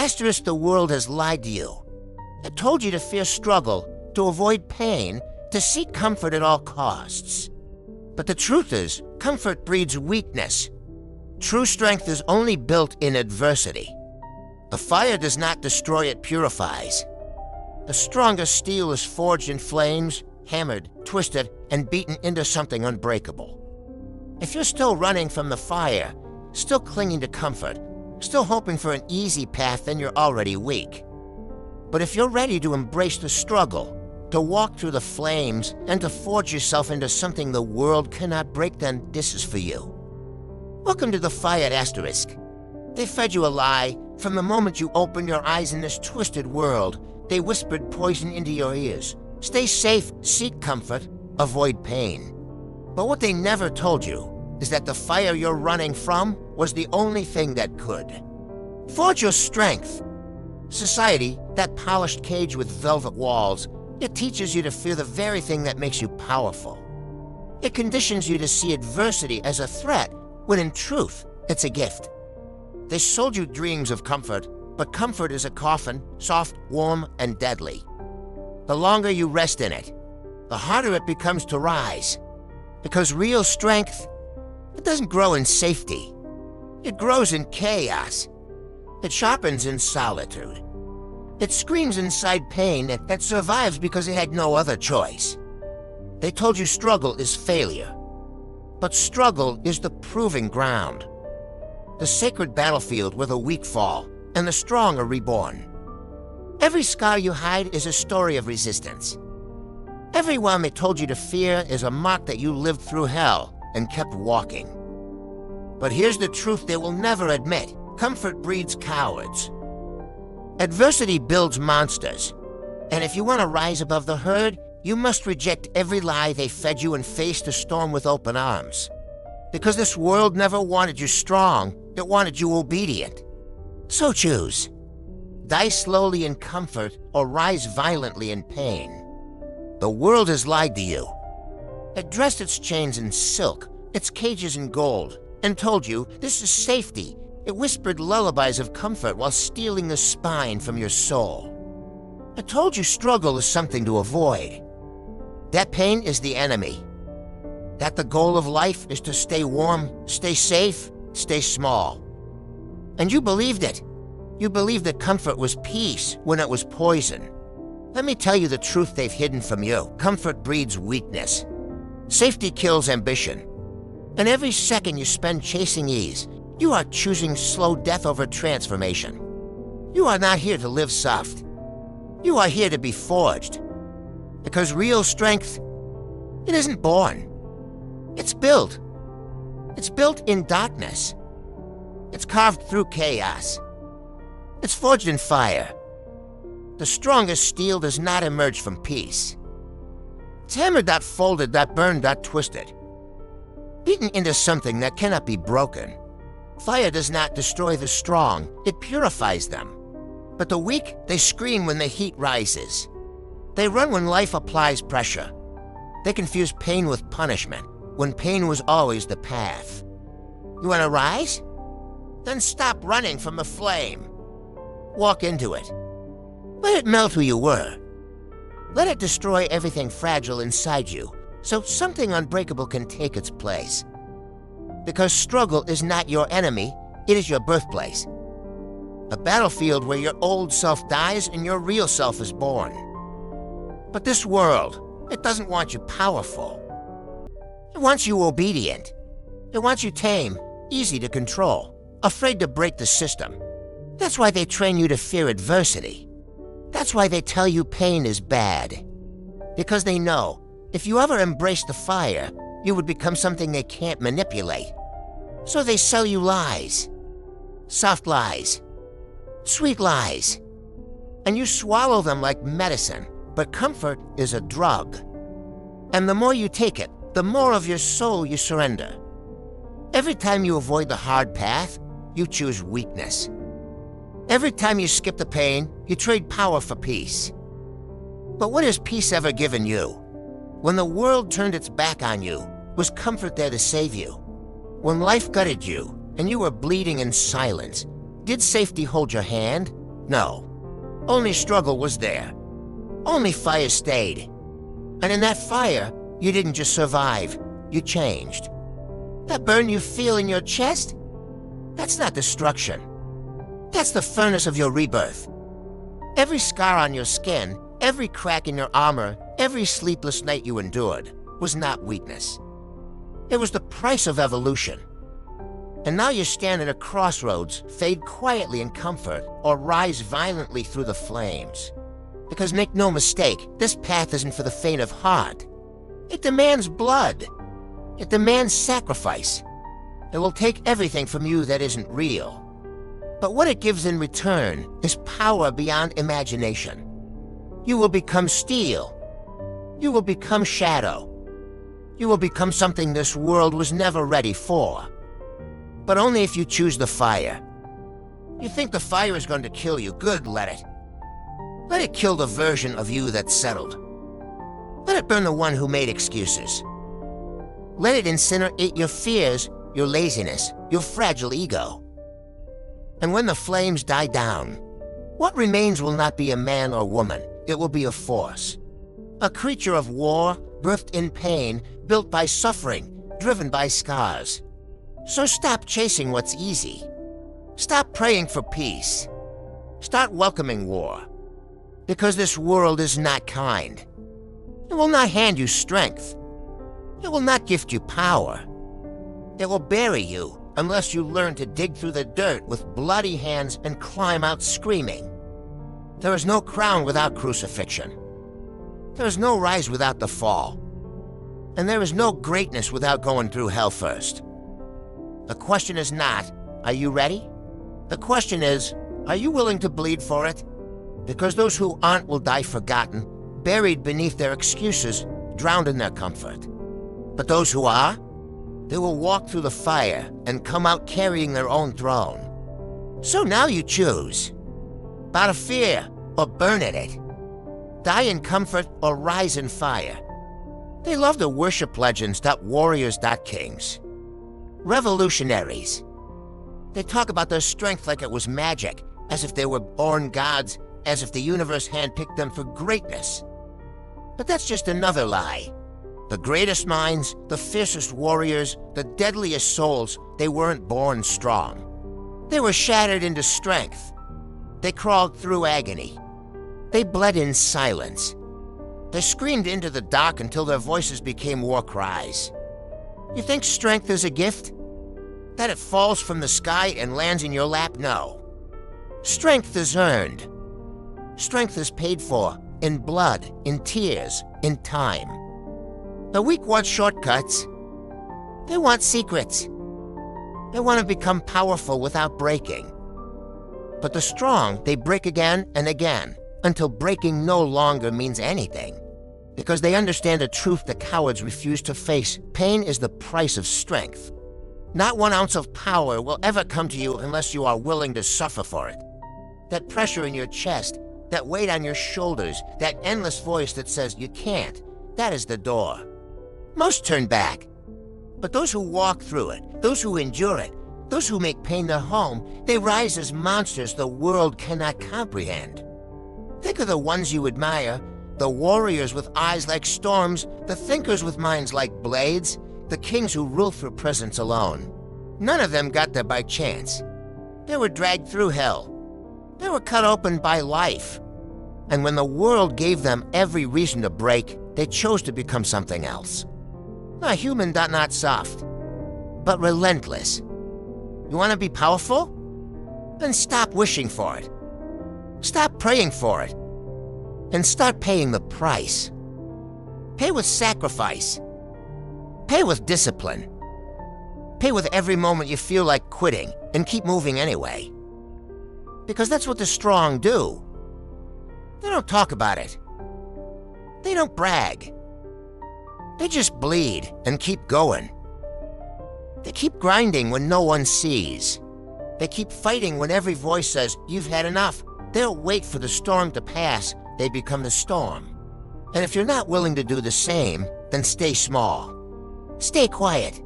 Asterisk, the world has lied to you. It told you to fear struggle, to avoid pain, to seek comfort at all costs. But the truth is, comfort breeds weakness. True strength is only built in adversity. The fire does not destroy, it purifies. The strongest steel is forged in flames, hammered, twisted, and beaten into something unbreakable. If you're still running from the fire, still clinging to comfort, still hoping for an easy path, then you're already weak. But if you're ready to embrace the struggle, to walk through the flames, and to forge yourself into something the world cannot break, then this is for you. Welcome to the fire, Asterisk. They fed you a lie. From the moment you opened your eyes in this twisted world, they whispered poison into your ears. Stay safe, seek comfort, avoid pain. But what they never told you is that the fire you're running from was the only thing that could. Forge your strength. Society, that polished cage with velvet walls, it teaches you to fear the very thing that makes you powerful. It conditions you to see adversity as a threat, when in truth, it's a gift. They sold you dreams of comfort, but comfort is a coffin, soft, warm, and deadly. The longer you rest in it, the harder it becomes to rise. Because real strength, it doesn't grow in safety. It grows in chaos. It sharpens in solitude. It screams inside pain that survives because it had no other choice. They told you struggle is failure. But struggle is the proving ground. The sacred battlefield where the weak fall and the strong are reborn. Every scar you hide is a story of resistance. Everyone they told you to fear is a mark that you lived through hell and kept walking. But here's the truth they will never admit. Comfort breeds cowards. Adversity builds monsters. And if you want to rise above the herd, you must reject every lie they fed you and face the storm with open arms. Because this world never wanted you strong, it wanted you obedient. So choose. Die slowly in comfort or rise violently in pain. The world has lied to you. It dressed its chains in silk, its cages in gold, and told you this is safety. It whispered lullabies of comfort while stealing the spine from your soul. It told you struggle is something to avoid. That pain is the enemy. That the goal of life is to stay warm, stay safe, stay small. And you believed it. You believed that comfort was peace when it was poison. Let me tell you the truth they've hidden from you. Comfort breeds weakness. Safety kills ambition. And every second you spend chasing ease, you are choosing slow death over transformation. You are not here to live soft. You are here to be forged. Because real strength, it isn't born. It's built. It's built in darkness. It's carved through chaos. It's forged in fire. The strongest steel does not emerge from peace. It's hammered, not folded, not burned, not twisted. Beaten into something that cannot be broken. Fire does not destroy the strong, it purifies them. But the weak, they scream when the heat rises. They run when life applies pressure. They confuse pain with punishment, when pain was always the path. You want to rise? Then stop running from the flame. Walk into it. Let it melt who you were. Let it destroy everything fragile inside you, so something unbreakable can take its place. Because struggle is not your enemy, it is your birthplace. A battlefield where your old self dies and your real self is born. But this world, it doesn't want you powerful. It wants you obedient. It wants you tame, easy to control, afraid to break the system. That's why they train you to fear adversity. That's why they tell you pain is bad. Because they know, if you ever embrace the fire, you would become something they can't manipulate. So they sell you lies. Soft lies. Sweet lies. And you swallow them like medicine, but comfort is a drug. And the more you take it, the more of your soul you surrender. Every time you avoid the hard path, you choose weakness. Every time you skip the pain, you trade power for peace. But what has peace ever given you? When the world turned its back on you, was comfort there to save you? When life gutted you, and you were bleeding in silence, did safety hold your hand? No. Only struggle was there. Only fire stayed. And in that fire, you didn't just survive, you changed. That burn you feel in your chest? That's not destruction. That's the furnace of your rebirth. Every scar on your skin, every crack in your armor, every sleepless night you endured was not weakness. It was the price of evolution. And now you stand at a crossroads, fade quietly in comfort, or rise violently through the flames. Because make no mistake, this path isn't for the faint of heart. It demands blood. It demands sacrifice. It will take everything from you that isn't real. But what it gives in return is power beyond imagination. You will become steel. You will become shadow. You will become something this world was never ready for. But only if you choose the fire. You think the fire is going to kill you? Good, let it. Let it kill the version of you that's settled. Let it burn the one who made excuses. Let it incinerate your fears, your laziness, your fragile ego. And when the flames die down, what remains will not be a man or woman, it will be a force. A creature of war, birthed in pain, built by suffering, driven by scars. So stop chasing what's easy. Stop praying for peace. Start welcoming war. Because this world is not kind. It will not hand you strength. It will not gift you power. It will bury you unless you learn to dig through the dirt with bloody hands and climb out screaming. There is no crown without crucifixion. There is no rise without the fall. And there is no greatness without going through hell first. The question is not, are you ready? The question is, are you willing to bleed for it? Because those who aren't will die forgotten, buried beneath their excuses, drowned in their comfort. But those who are, they will walk through the fire and come out carrying their own throne. So now you choose. Bow to fear or burn in it. Die in comfort or rise in fire. They love to worship legends, not warriors, not kings. Revolutionaries. They talk about their strength like it was magic, as if they were born gods, as if the universe handpicked them for greatness. But that's just another lie. The greatest minds, the fiercest warriors, the deadliest souls, they weren't born strong. They were shattered into strength. They crawled through agony. They bled in silence. They screamed into the dark until their voices became war cries. You think strength is a gift? That it falls from the sky and lands in your lap? No. Strength is earned. Strength is paid for in blood, in tears, in time. The weak want shortcuts. They want secrets. They want to become powerful without breaking. But the strong, they break again and again, until breaking no longer means anything. Because they understand a truth the cowards refuse to face. Pain is the price of strength. Not 1 ounce of power will ever come to you unless you are willing to suffer for it. That pressure in your chest, that weight on your shoulders, that endless voice that says you can't, that is the door. Most turn back. But those who walk through it, those who endure it, those who make pain their home, they rise as monsters the world cannot comprehend. Think of the ones you admire, the warriors with eyes like storms, the thinkers with minds like blades, the kings who rule through presence alone. None of them got there by chance. They were dragged through hell. They were cut open by life. And when the world gave them every reason to break, they chose to become something else. Not human, not soft, but relentless. You want to be powerful? Then stop wishing for it. Stop praying for it. And start paying the price. Pay with sacrifice. Pay with discipline. Pay with every moment you feel like quitting and keep moving anyway. Because that's what the strong do. They don't talk about it. They don't brag. They just bleed and keep going. They keep grinding when no one sees. They keep fighting when every voice says, you've had enough. They'll wait for the storm to pass. They become the storm. And if you're not willing to do the same, then stay small. Stay quiet.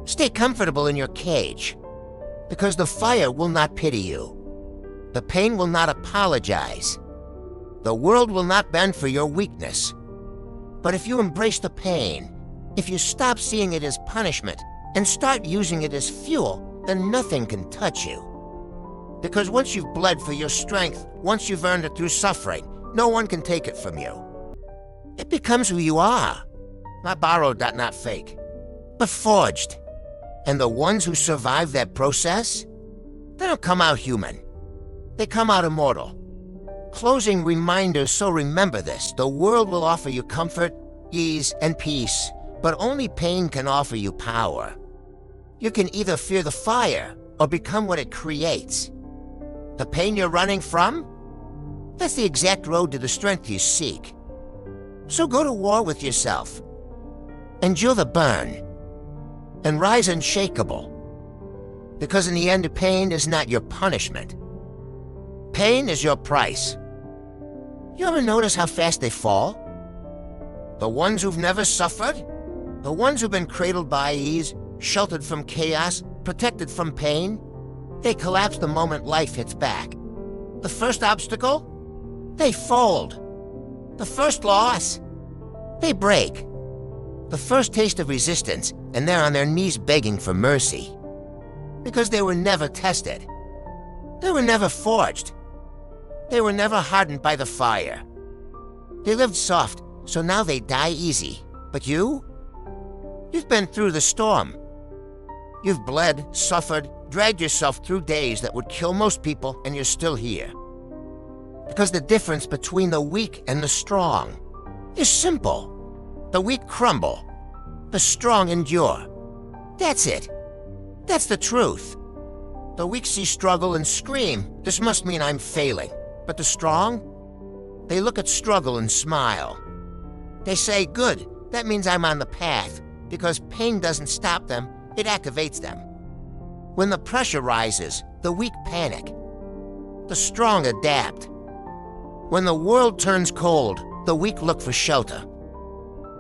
Stay comfortable in your cage. Because the fire will not pity you. The pain will not apologize. The world will not bend for your weakness. But if you embrace the pain, if you stop seeing it as punishment and start using it as fuel, then nothing can touch you. Because once you've bled for your strength, once you've earned it through suffering, no one can take it from you. It becomes who you are. Not borrowed, not fake, but forged. And the ones who survive that process, they don't come out human. They come out immortal. Closing reminder, so remember this. The world will offer you comfort, ease, and peace, but only pain can offer you power. You can either fear the fire or become what it creates. The pain you're running from? That's the exact road to the strength you seek. So go to war with yourself. Endure the burn. And rise unshakable. Because in the end, pain is not your punishment. Pain is your price. You ever notice how fast they fall? The ones who've never suffered? The ones who've been cradled by ease, sheltered from chaos, protected from pain? They collapse the moment life hits back. The first obstacle? They fold. The first loss? They break. The first taste of resistance, and they're on their knees begging for mercy. Because they were never tested. They were never forged. They were never hardened by the fire. They lived soft, so now they die easy. But you? You've been through the storm. You've bled, suffered, dragged yourself through days that would kill most people, and you're still here. Because the difference between the weak and the strong is simple. The weak crumble. The strong endure. That's it. That's the truth. The weak see struggle and scream, "This must mean I'm failing." But the strong? They look at struggle and smile. They say, "Good, that means I'm on the path," because pain doesn't stop them, it activates them. When the pressure rises, the weak panic. The strong adapt. When the world turns cold, the weak look for shelter.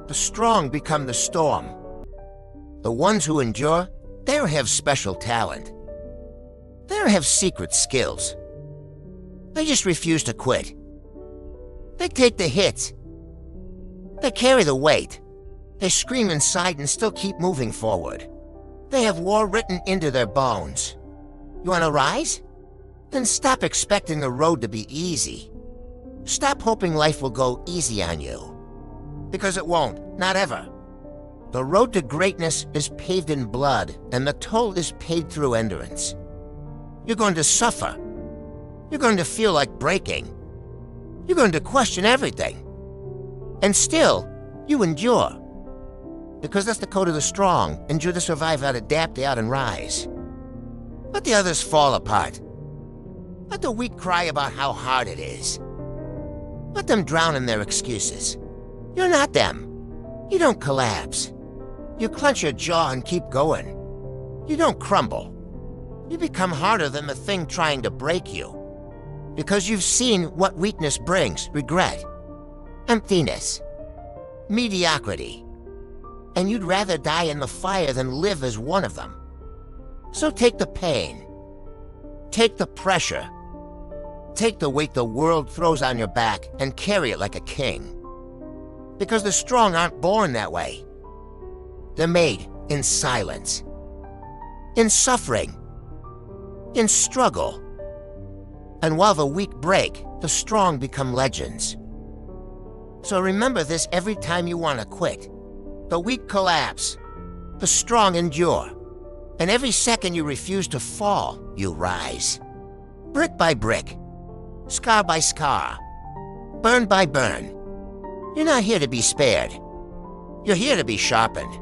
The strong become the storm. The ones who endure, they don't have special talent. They don't have secret skills. They just refuse to quit. They take the hits. They carry the weight. They scream inside and still keep moving forward. They have war written into their bones. You want to rise? Then stop expecting the road to be easy. Stop hoping life will go easy on you. Because it won't, not ever. The road to greatness is paved in blood, and the toll is paid through endurance. You're going to suffer. You're going to feel like breaking. You're going to question everything. And still, you endure. Because that's the code of the strong. Endure to survive, out, adapt, out, and rise. Let the others fall apart. Let the weak cry about how hard it is. Let them drown in their excuses. You're not them. You don't collapse. You clench your jaw and keep going. You don't crumble. You become harder than the thing trying to break you. Because you've seen what weakness brings: regret, emptiness, mediocrity. And you'd rather die in the fire than live as one of them. So take the pain. Take the pressure. Take the weight the world throws on your back and carry it like a king. Because the strong aren't born that way. They're made in silence, in suffering, in struggle. And while the weak break, the strong become legends. So remember this every time you want to quit. The weak collapse, the strong endure. And every second you refuse to fall, you rise. Brick by brick, scar by scar, burn by burn. You're not here to be spared. You're here to be sharpened.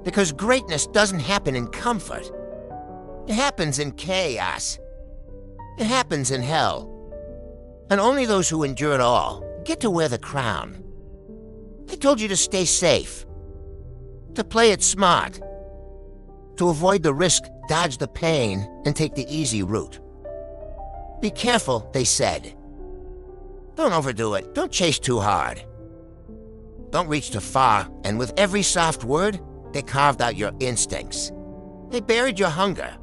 Because greatness doesn't happen in comfort. It happens in chaos. It happens in hell. And only those who endure it all get to wear the crown. I told you to stay safe, to play it smart, to avoid the risk, dodge the pain, and take the easy route. Be careful, they said. Don't overdo it. Don't chase too hard. Don't reach too far, and with every soft word, they carved out your instincts. They buried your hunger.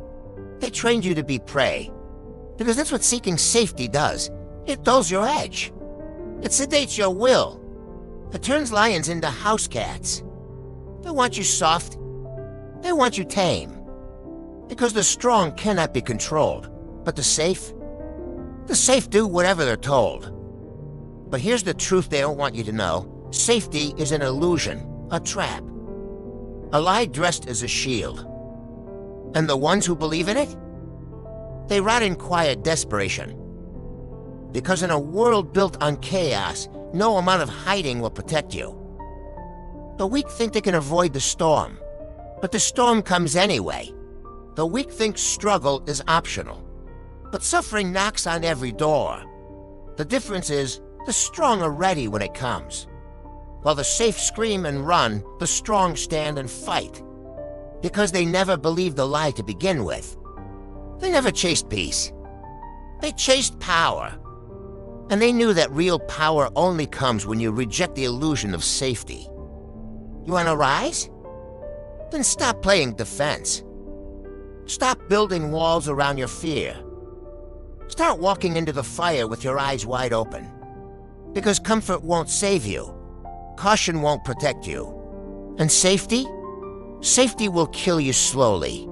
They trained you to be prey. Because that's what seeking safety does. It dulls your edge. It sedates your will. It turns lions into house cats. They want you soft. They want you tame. Because the strong cannot be controlled, but the safe do whatever they're told. But here's the truth they don't want you to know. Safety is an illusion, a trap. A lie dressed as a shield. And the ones who believe in it? They rot in quiet desperation. Because in a world built on chaos, no amount of hiding will protect you. The weak think they can avoid the storm, but the storm comes anyway. The weak think struggle is optional, but suffering knocks on every door. The difference is, the strong are ready when it comes. While the safe scream and run, the strong stand and fight. Because they never believed the lie to begin with. They never chased peace. They chased power. And they knew that real power only comes when you reject the illusion of safety. You want to rise? Then stop playing defense. Stop building walls around your fear. Start walking into the fire with your eyes wide open. Because comfort won't save you. Caution won't protect you. And safety? Safety will kill you slowly.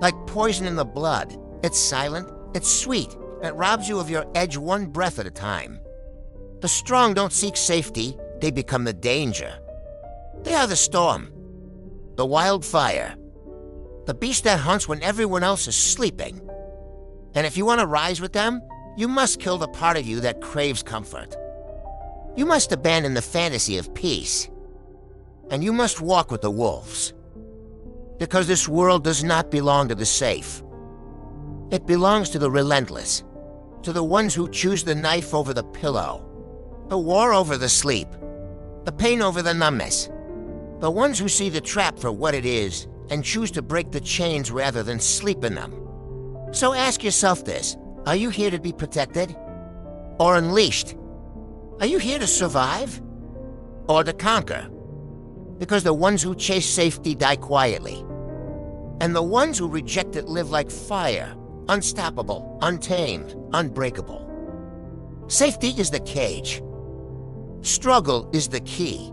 Like poison in the blood. It's silent, it's sweet. It robs you of your edge one breath at a time. The strong don't seek safety, they become the danger. They are the storm, the wildfire, the beast that hunts when everyone else is sleeping. And if you want to rise with them, you must kill the part of you that craves comfort. You must abandon the fantasy of peace. And you must walk with the wolves. Because this world does not belong to the safe. It belongs to the relentless, to the ones who choose the knife over the pillow, the war over the sleep, the pain over the numbness, the ones who see the trap for what it is and choose to break the chains rather than sleep in them. So ask yourself this, are you here to be protected or unleashed? Are you here to survive or to conquer? Because the ones who chase safety die quietly, and the ones who reject it live like fire, unstoppable, untamed, unbreakable. Safety is the cage. Struggle is the key.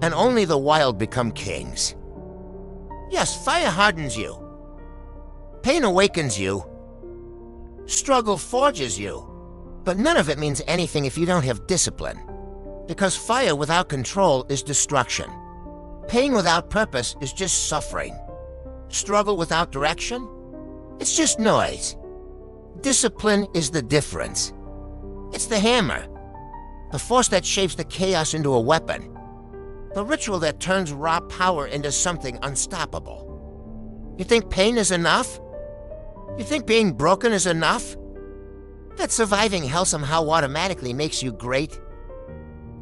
And only the wild become kings. Yes, fire hardens you. Pain awakens you. Struggle forges you. But none of it means anything if you don't have discipline. Because fire without control is destruction. Pain without purpose is just suffering. Struggle without direction? It's just noise. Discipline is the difference. It's the hammer. The force that shapes the chaos into a weapon. The ritual that turns raw power into something unstoppable. You think pain is enough? You think being broken is enough? That surviving hell somehow automatically makes you great?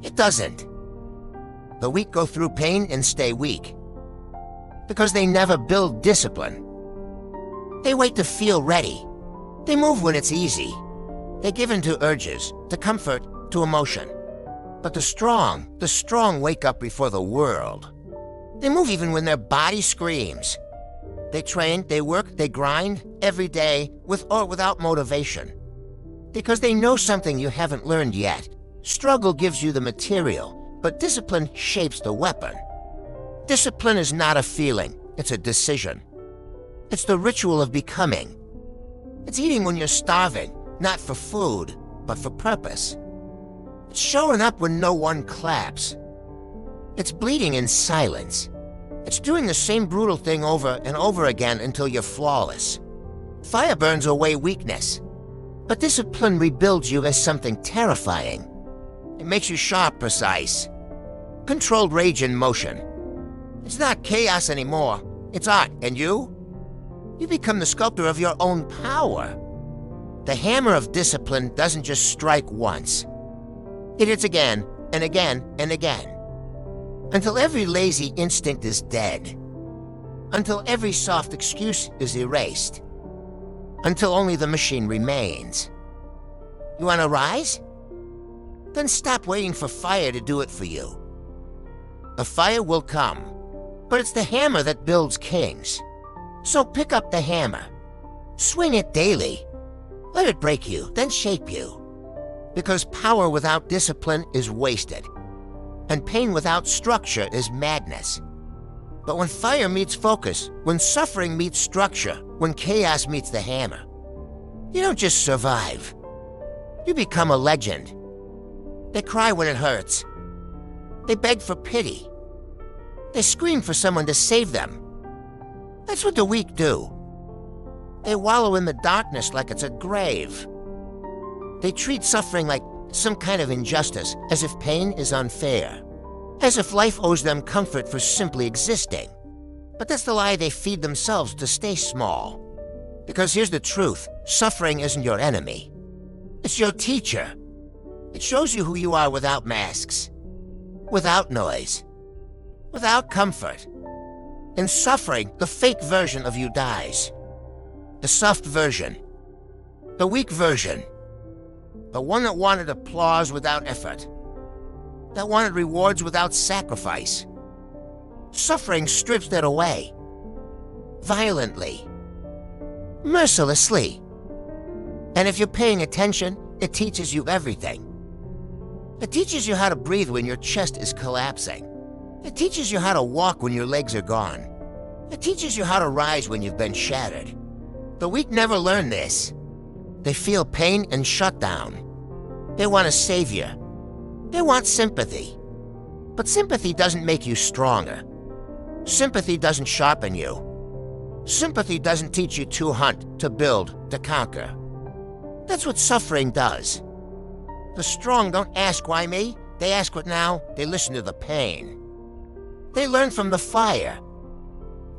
It doesn't. The weak go through pain and stay weak. Because they never build discipline. They wait to feel ready. They move when it's easy. They give in to urges, to comfort, to emotion. But the strong wake up before the world. They move even when their body screams. They train, they work, they grind, every day, with or without motivation. Because they know something you haven't learned yet. Struggle gives you the material, but discipline shapes the weapon. Discipline is not a feeling, it's a decision. It's the ritual of becoming. It's eating when you're starving, not for food, but for purpose. It's showing up when no one claps. It's bleeding in silence. It's doing the same brutal thing over and over again until you're flawless. Fire burns away weakness, but discipline rebuilds you as something terrifying. It makes you sharp, precise. Controlled rage in motion. It's not chaos anymore. It's art, and you? You become the sculptor of your own power. The hammer of discipline doesn't just strike once. It hits again, and again, and again. Until every lazy instinct is dead. Until every soft excuse is erased. Until only the machine remains. You want to rise? Then stop waiting for fire to do it for you. The fire will come, but it's the hammer that builds kings. So pick up the hammer. Swing it daily. Let it break you, then shape you. Because power without discipline is wasted, and pain without structure is madness. But when fire meets focus, when suffering meets structure, when chaos meets the hammer, you don't just survive. You become a legend. They cry when it hurts. They beg for pity. They scream for someone to save them. That's what the weak do. They wallow in the darkness like it's a grave. They treat suffering like some kind of injustice, as if pain is unfair, as if life owes them comfort for simply existing. But that's the lie they feed themselves to stay small. Because here's the truth, suffering isn't your enemy. It's your teacher. It shows you who you are without masks, without noise, without comfort. In suffering, the fake version of you dies. The soft version, the weak version, the one that wanted applause without effort, that wanted rewards without sacrifice. Suffering strips that away, violently, mercilessly. And if you're paying attention, it teaches you everything. It teaches you how to breathe when your chest is collapsing. It teaches you how to walk when your legs are gone. It teaches you how to rise when you've been shattered. The weak never learn this. They feel pain and shut down. They want a savior. They want sympathy. But sympathy doesn't make you stronger. Sympathy doesn't sharpen you. Sympathy doesn't teach you to hunt, to build, to conquer. That's what suffering does. The strong don't ask why me, they ask what now, they listen to the pain. They learn from the fire.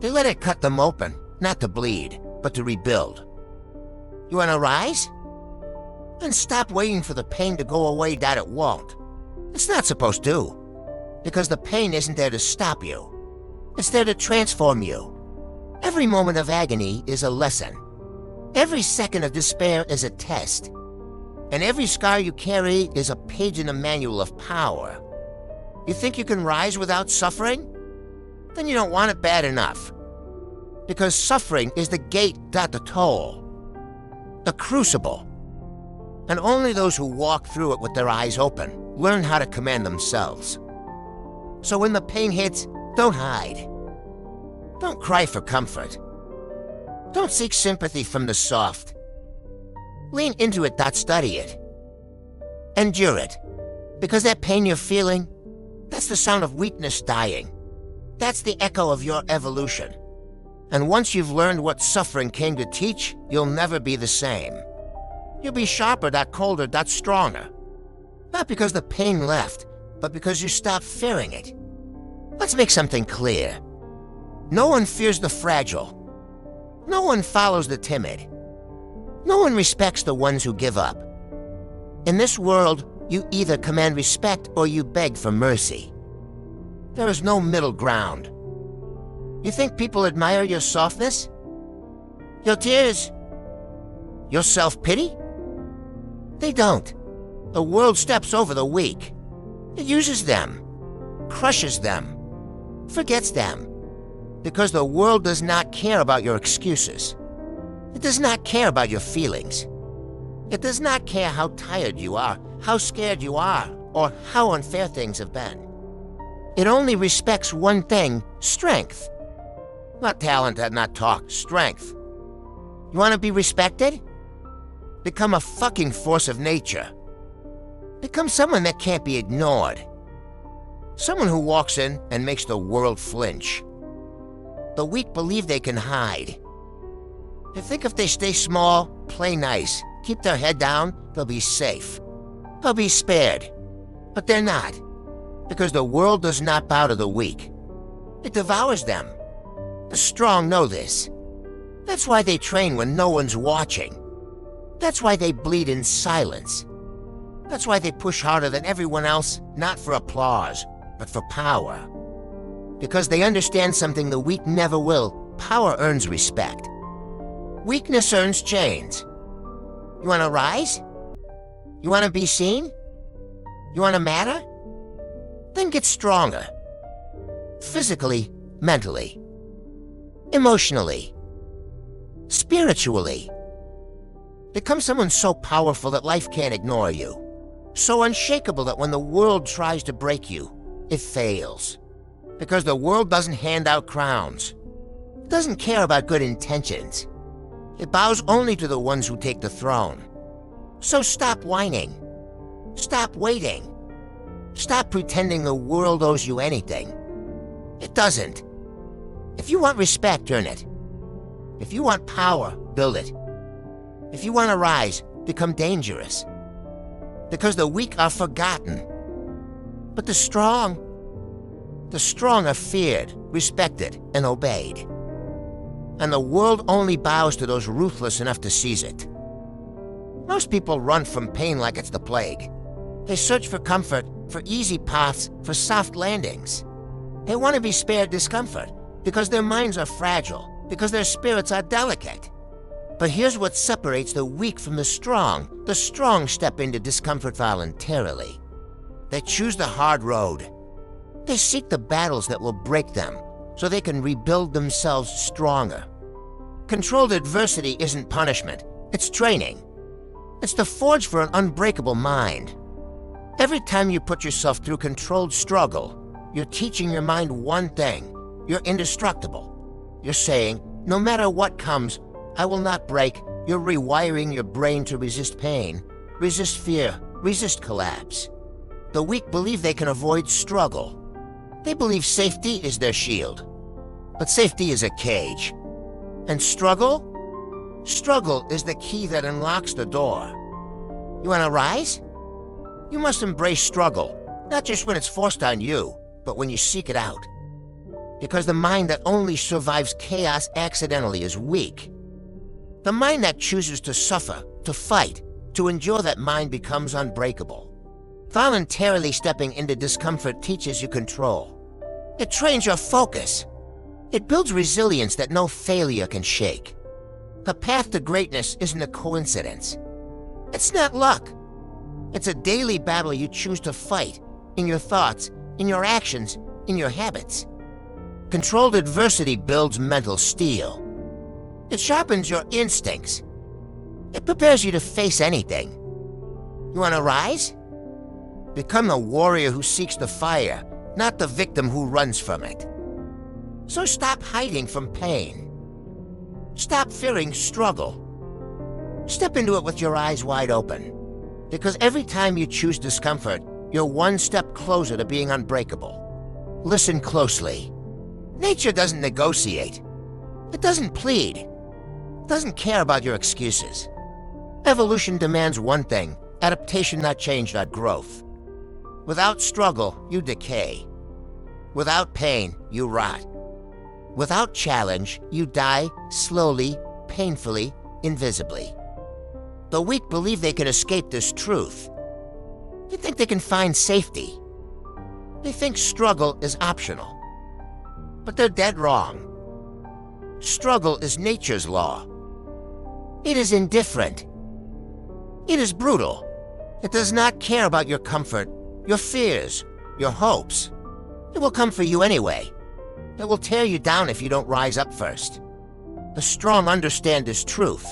They let it cut them open, not to bleed, but to rebuild. You wanna rise? Then stop waiting for the pain to go away that it won't. It's not supposed to, because the pain isn't there to stop you. It's there to transform you. Every moment of agony is a lesson. Every second of despair is a test. And every scar you carry is a page in the manual of power. You think you can rise without suffering? Then you don't want it bad enough. Because suffering is the gate, not the toll. The crucible. And only those who walk through it with their eyes open learn how to command themselves. So when the pain hits, don't hide. Don't cry for comfort. Don't seek sympathy from the soft. Lean into it, not study it. Endure it. Because that pain you're feeling, that's the sound of weakness dying. That's the echo of your evolution. And once you've learned what suffering came to teach, you'll never be the same. You'll be sharper, not colder, not stronger. Not because the pain left, but because you stopped fearing it. Let's make something clear. No one fears the fragile. No one follows the timid. No one respects the ones who give up. In this world, you either command respect or you beg for mercy. There is no middle ground. You think people admire your softness? Your tears? Your self-pity? They don't. The world steps over the weak. It uses them, crushes them, forgets them. Because the world does not care about your excuses. It does not care about your feelings. It does not care how tired you are, how scared you are, or how unfair things have been. It only respects one thing, strength. Not talent, not talk, strength. You want to be respected? Become a fucking force of nature. Become someone that can't be ignored. Someone who walks in and makes the world flinch. The weak believe they can hide. They think if they stay small, play nice, keep their head down, they'll be safe. They'll be spared. But they're not. Because the world does not bow to the weak. It devours them. The strong know this. That's why they train when no one's watching. That's why they bleed in silence. That's why they push harder than everyone else, not for applause, but for power. Because they understand something the weak never will. Power earns respect. Weakness earns chains. You want to rise? You want to be seen? You want to matter? Then get stronger. Physically, mentally, emotionally, spiritually. Become someone so powerful that life can't ignore you. So unshakable that when the world tries to break you, it fails. Because the world doesn't hand out crowns. It doesn't care about good intentions. It bows only to the ones who take the throne. So stop whining. Stop waiting. Stop pretending the world owes you anything. It doesn't. If you want respect, earn it. If you want power, build it. If you want to rise, become dangerous. Because the weak are forgotten. But the strong are feared, respected, and obeyed. And the world only bows to those ruthless enough to seize it. Most people run from pain like it's the plague. They search for comfort, for easy paths, for soft landings. They want to be spared discomfort because their minds are fragile, because their spirits are delicate. But here's what separates the weak from the strong. The strong step into discomfort voluntarily. They choose the hard road. They seek the battles that will break them so they can rebuild themselves stronger. Controlled adversity isn't punishment, it's training. It's the forge for an unbreakable mind. Every time you put yourself through controlled struggle, you're teaching your mind one thing. You're indestructible. You're saying, no matter what comes, I will not break. You're rewiring your brain to resist pain, resist fear, resist collapse. The weak believe they can avoid struggle. They believe safety is their shield. But safety is a cage. And struggle? Struggle is the key that unlocks the door. You want to rise? You must embrace struggle, not just when it's forced on you, but when you seek it out. Because the mind that only survives chaos accidentally is weak. The mind that chooses to suffer, to fight, to endure, that mind becomes unbreakable. Voluntarily stepping into discomfort teaches you control. It trains your focus. It builds resilience that no failure can shake. The path to greatness isn't a coincidence. It's not luck. It's a daily battle you choose to fight in your thoughts, in your actions, in your habits. Controlled adversity builds mental steel. It sharpens your instincts. It prepares you to face anything. You want to rise? Become a warrior who seeks the fire, not the victim who runs from it. So stop hiding from pain. Stop fearing struggle. Step into it with your eyes wide open. Because every time you choose discomfort, you're one step closer to being unbreakable. Listen closely. Nature doesn't negotiate. It doesn't plead. It doesn't care about your excuses. Evolution demands one thing: adaptation, not change, not growth. Without struggle, you decay. Without pain, you rot. Without challenge, you die slowly, painfully, invisibly. The weak believe they can escape this truth. They think they can find safety. They think struggle is optional. But they're dead wrong. Struggle is nature's law. It is indifferent. It is brutal. It does not care about your comfort, your fears, your hopes. It will come for you anyway. It will tear you down if you don't rise up first. The strong understand this truth.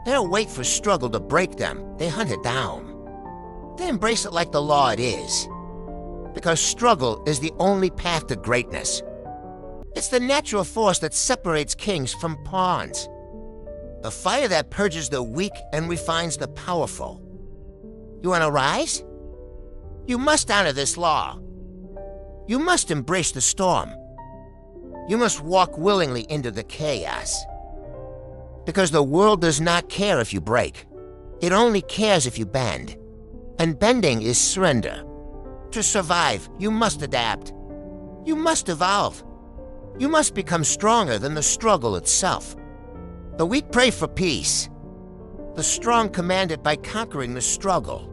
They don't wait for struggle to break them. They hunt it down. They embrace it like the law it is. Because struggle is the only path to greatness. It's the natural force that separates kings from pawns. The fire that purges the weak and refines the powerful. You want to rise? You must honor this law. You must embrace the storm. You must walk willingly into the chaos. Because the world does not care if you break. It only cares if you bend. And bending is surrender. To survive, you must adapt. You must evolve. You must become stronger than the struggle itself. The weak pray for peace. The strong command it by conquering the struggle.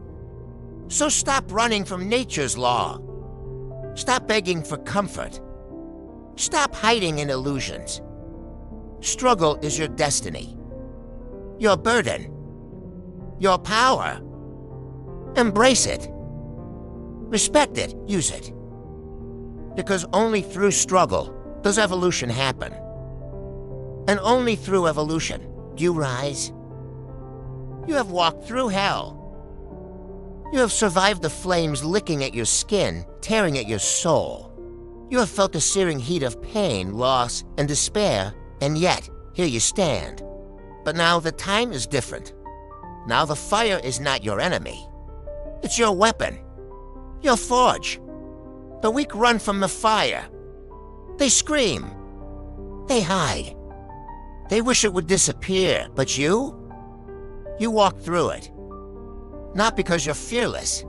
So stop running from nature's law. Stop begging for comfort. Stop hiding in illusions. Struggle is your destiny. Your burden. Your power. Embrace it. Respect it. Use it. Because only through struggle does evolution happen. And only through evolution do you rise. You have walked through hell. You have survived the flames licking at your skin, tearing at your soul. You have felt the searing heat of pain, loss, and despair, and yet, here you stand. But now the time is different. Now the fire is not your enemy. It's your weapon, your forge. The weak run from the fire. They scream. They hide. They wish it would disappear, but you walk through it. Not because you're fearless,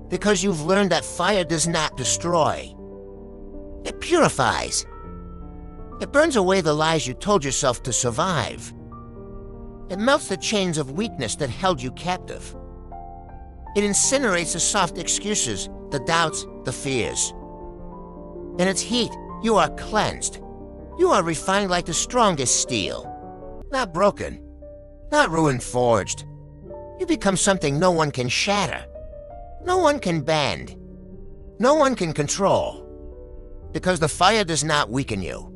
because you've learned that fire does not destroy. It purifies. It burns away the lies you told yourself to survive. It melts the chains of weakness that held you captive. It incinerates the soft excuses, the doubts, the fears. In its heat, you are cleansed. You are refined like the strongest steel. Not broken, not ruin forged. You become something no one can shatter. No one can bend. No one can control. Because the fire does not weaken you.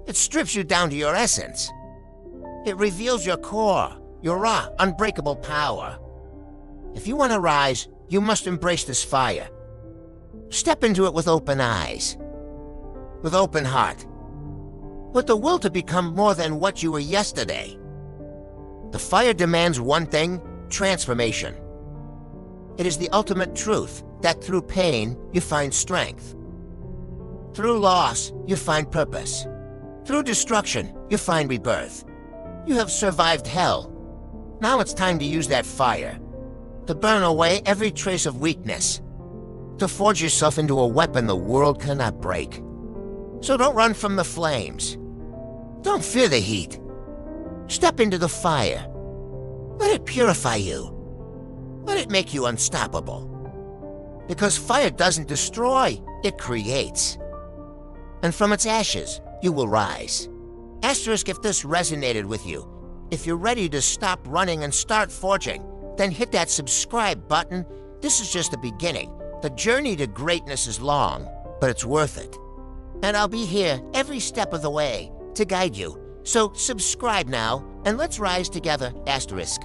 It strips you down to your essence. It reveals your core, your raw, unbreakable power. If you want to rise, you must embrace this fire. Step into it with open eyes, with open heart, with the will to become more than what you were yesterday. The fire demands one thing: transformation. It is the ultimate truth that through pain, you find strength. Through loss, you find purpose. Through destruction, you find rebirth. You have survived hell. Now it's time to use that fire, to burn away every trace of weakness, to forge yourself into a weapon the world cannot break. So don't run from the flames. Don't fear the heat. Step into the fire. Let it purify you. Let it make you unstoppable. Because fire doesn't destroy, it creates. And from its ashes, you will rise. Asterisk if this resonated with you. If you're ready to stop running and start forging, then hit that subscribe button. This is just the beginning. The journey to greatness is long, but it's worth it. And I'll be here every step of the way to guide you. So subscribe now, and let's rise together, asterisk.